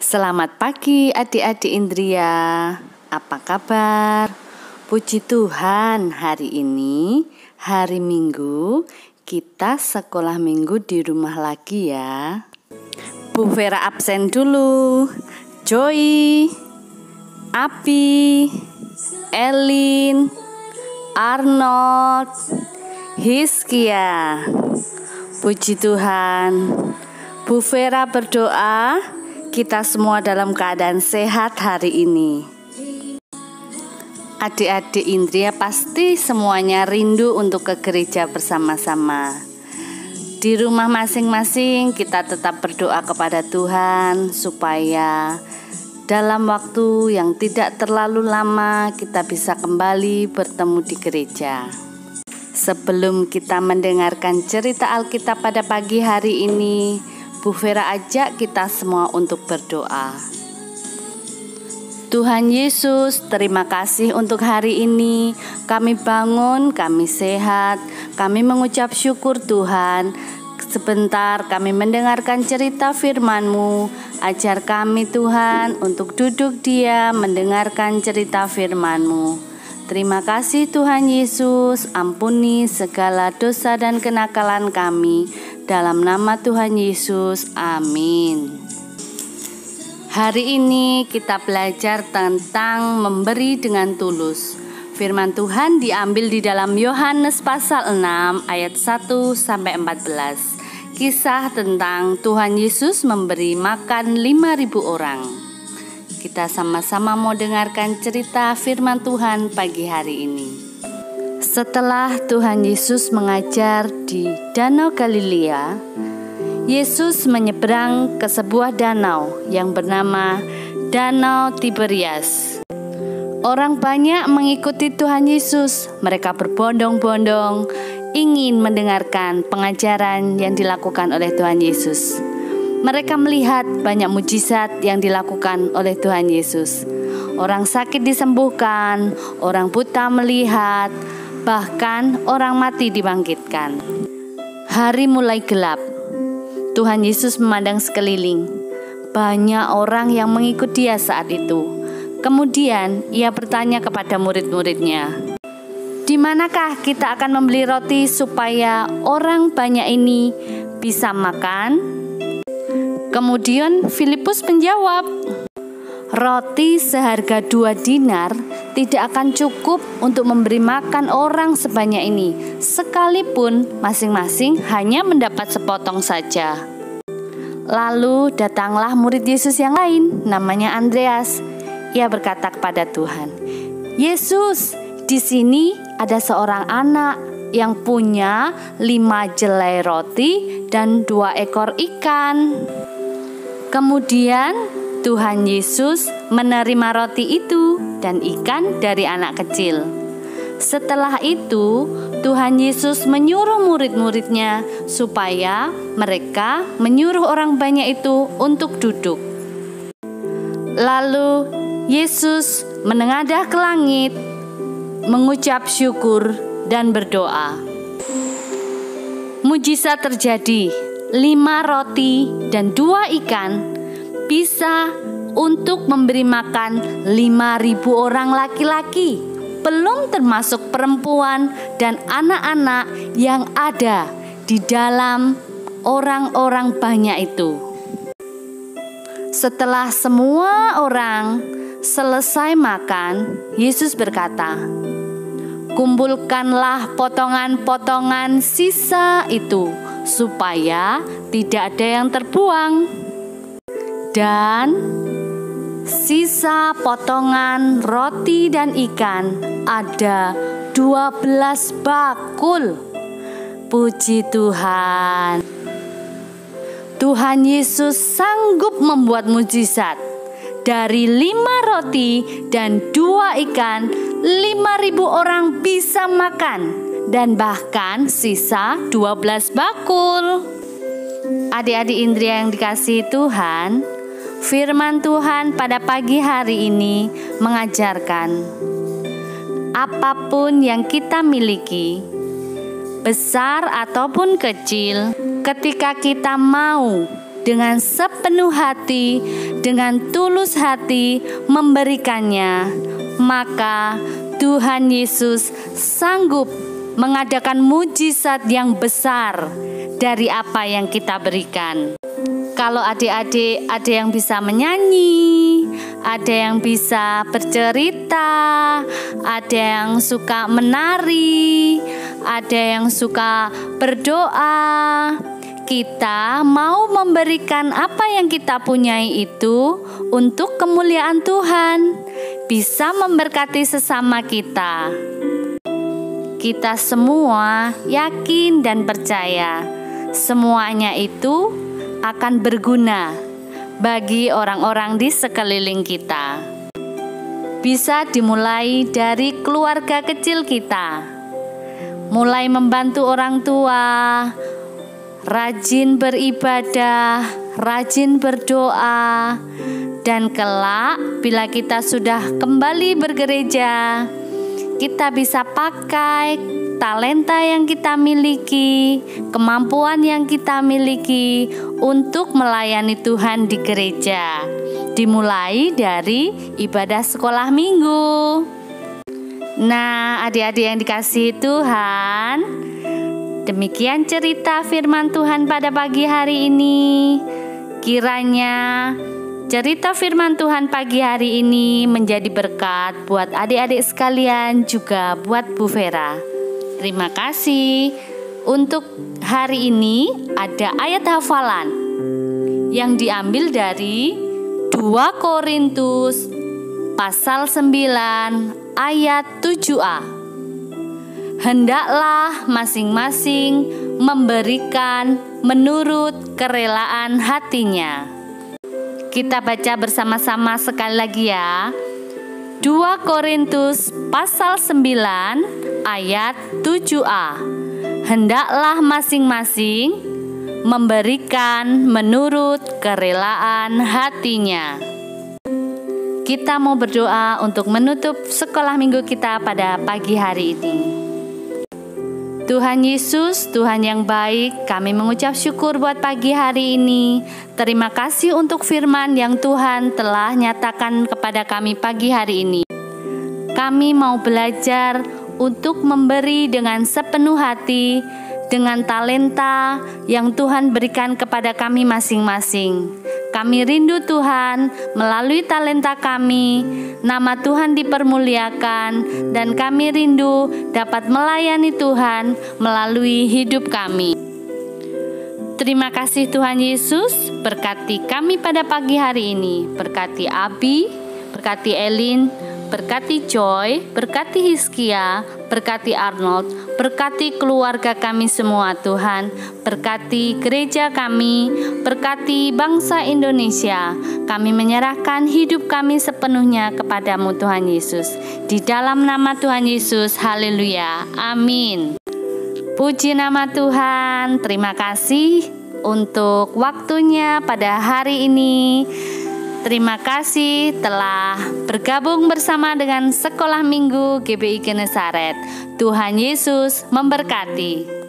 Selamat pagi adik-adik Indria, apa kabar? Puji Tuhan, hari ini hari Minggu, kita sekolah minggu di rumah lagi ya. Bu Vera absen dulu, Joy, Api, Elin, Arnold, Hiskia. Puji Tuhan. Bu Vera berdoa kita semua dalam keadaan sehat hari ini. Adik-adik Indria pasti semuanya rindu untuk ke gereja bersama-sama. Di rumah masing-masing kita tetap berdoa kepada Tuhan supaya dalam waktu yang tidak terlalu lama kita bisa kembali bertemu di gereja. Sebelum kita mendengarkan cerita Alkitab pada pagi hari ini, Bu Vera ajak kita semua untuk berdoa. Tuhan Yesus, terima kasih untuk hari ini. Kami bangun, kami sehat, kami mengucap syukur Tuhan. Sebentar kami mendengarkan cerita firman-Mu. Ajar kami Tuhan untuk duduk diam mendengarkan cerita firman-Mu. Terima kasih Tuhan Yesus, ampuni segala dosa dan kenakalan kami. Dalam nama Tuhan Yesus, amin. Hari ini kita belajar tentang memberi dengan tulus. Firman Tuhan diambil di dalam Yohanes pasal 6 ayat 1-14. Kisah tentang Tuhan Yesus memberi makan 5.000 orang. Kita sama-sama mau dengarkan cerita firman Tuhan pagi hari ini. Setelah Tuhan Yesus mengajar di Danau Galilea, Yesus menyeberang ke sebuah danau yang bernama Danau Tiberias. Orang banyak mengikuti Tuhan Yesus. Mereka berbondong-bondong ingin mendengarkan pengajaran yang dilakukan oleh Tuhan Yesus. Mereka melihat banyak mujizat yang dilakukan oleh Tuhan Yesus. Orang sakit disembuhkan, orang buta melihat, bahkan orang mati dibangkitkan. Hari mulai gelap. Tuhan Yesus memandang sekeliling. Banyak orang yang mengikut Dia saat itu. Kemudian Ia bertanya kepada murid-muridnya, "Di manakah kita akan membeli roti supaya orang banyak ini bisa makan?" Kemudian Filipus menjawab, "Roti seharga 2 dinar tidak akan cukup untuk memberi makan orang sebanyak ini, sekalipun masing-masing hanya mendapat sepotong saja." Lalu datanglah murid Yesus yang lain, namanya Andreas. Ia berkata kepada Tuhan, "Yesus, di sini ada seorang anak yang punya 5 jelai roti dan 2 ekor ikan." Kemudian Tuhan Yesus menerima roti itu dan ikan dari anak kecil. Setelah itu, Tuhan Yesus menyuruh murid-muridnya supaya mereka menyuruh orang banyak itu untuk duduk. Lalu Yesus menengadah ke langit, mengucap syukur dan berdoa. Mujizat terjadi. 5 roti dan 2 ikan bisa untuk memberi makan 5.000 orang laki-laki, belum termasuk perempuan dan anak-anak yang ada di dalam orang-orang banyak itu. Setelah semua orang selesai makan, Yesus berkata, "Kumpulkanlah potongan-potongan sisa itu, supaya tidak ada yang terbuang." Dan sisa potongan roti dan ikan ada 12 bakul. Puji Tuhan. Tuhan Yesus sanggup membuat mujizat. Dari 5 roti dan 2 ikan, 5.000 orang bisa makan. Dan bahkan sisa 12 bakul. Adik-adik Indria yang dikasihi Tuhan, firman Tuhan pada pagi hari ini mengajarkan, apapun yang kita miliki, besar ataupun kecil, ketika kita mau dengan sepenuh hati dengan tulus hati memberikannya, maka Tuhan Yesus sanggup mengadakan mujizat yang besar dari apa yang kita berikan. Kalau adik-adik ada yang bisa menyanyi, ada yang bisa bercerita, ada yang suka menari, ada yang suka berdoa, kita mau memberikan apa yang kita punyai itu untuk kemuliaan Tuhan, bisa memberkati sesama kita. Kita semua yakin dan percaya semuanya itu akan berguna bagi orang-orang di sekeliling kita. Bisa dimulai dari keluarga kecil kita, mulai membantu orang tua, rajin beribadah, rajin berdoa, dan kelak bila kita sudah kembali bergereja, kita bisa pakai talenta yang kita miliki, kemampuan yang kita miliki untuk melayani Tuhan di gereja. Dimulai dari ibadah sekolah minggu. Nah, adik-adik yang dikasihi Tuhan, demikian cerita firman Tuhan pada pagi hari ini. Kiranya cerita firman Tuhan pagi hari ini menjadi berkat buat adik-adik sekalian, juga buat Bu Vera. Terima kasih. Untuk hari ini ada ayat hafalan yang diambil dari 2 Korintus pasal 9 ayat 7a. Hendaklah masing-masing memberikan menurut kerelaan hatinya. Kita baca bersama-sama sekali lagi ya. 2 Korintus pasal 9 ayat 7a. Hendaklah masing-masing memberikan menurut kerelaan hatinya. Kita mau berdoa untuk menutup sekolah minggu kita pada pagi hari ini. Tuhan Yesus, Tuhan yang baik, kami mengucap syukur buat pagi hari ini. Terima kasih untuk firman yang Tuhan telah nyatakan kepada kami pagi hari ini. Kami mau belajar untuk memberi dengan sepenuh hati, dengan talenta yang Tuhan berikan kepada kami masing-masing. Kami rindu Tuhan, melalui talenta kami, nama Tuhan dipermuliakan, dan kami rindu dapat melayani Tuhan melalui hidup kami. Terima kasih Tuhan Yesus, berkati kami pada pagi hari ini. Berkati Abi, berkati Elin, berkati Joy, berkati Hizkia, berkati Arnold, berkati keluarga kami semua Tuhan, berkati gereja kami, berkati bangsa Indonesia. Kami menyerahkan hidup kami sepenuhnya kepadamu Tuhan Yesus. Di dalam nama Tuhan Yesus, haleluya, amin. Puji nama Tuhan, terima kasih untuk waktunya pada hari ini. Terima kasih telah bergabung bersama dengan Sekolah Minggu GBI Genesaret. Tuhan Yesus memberkati.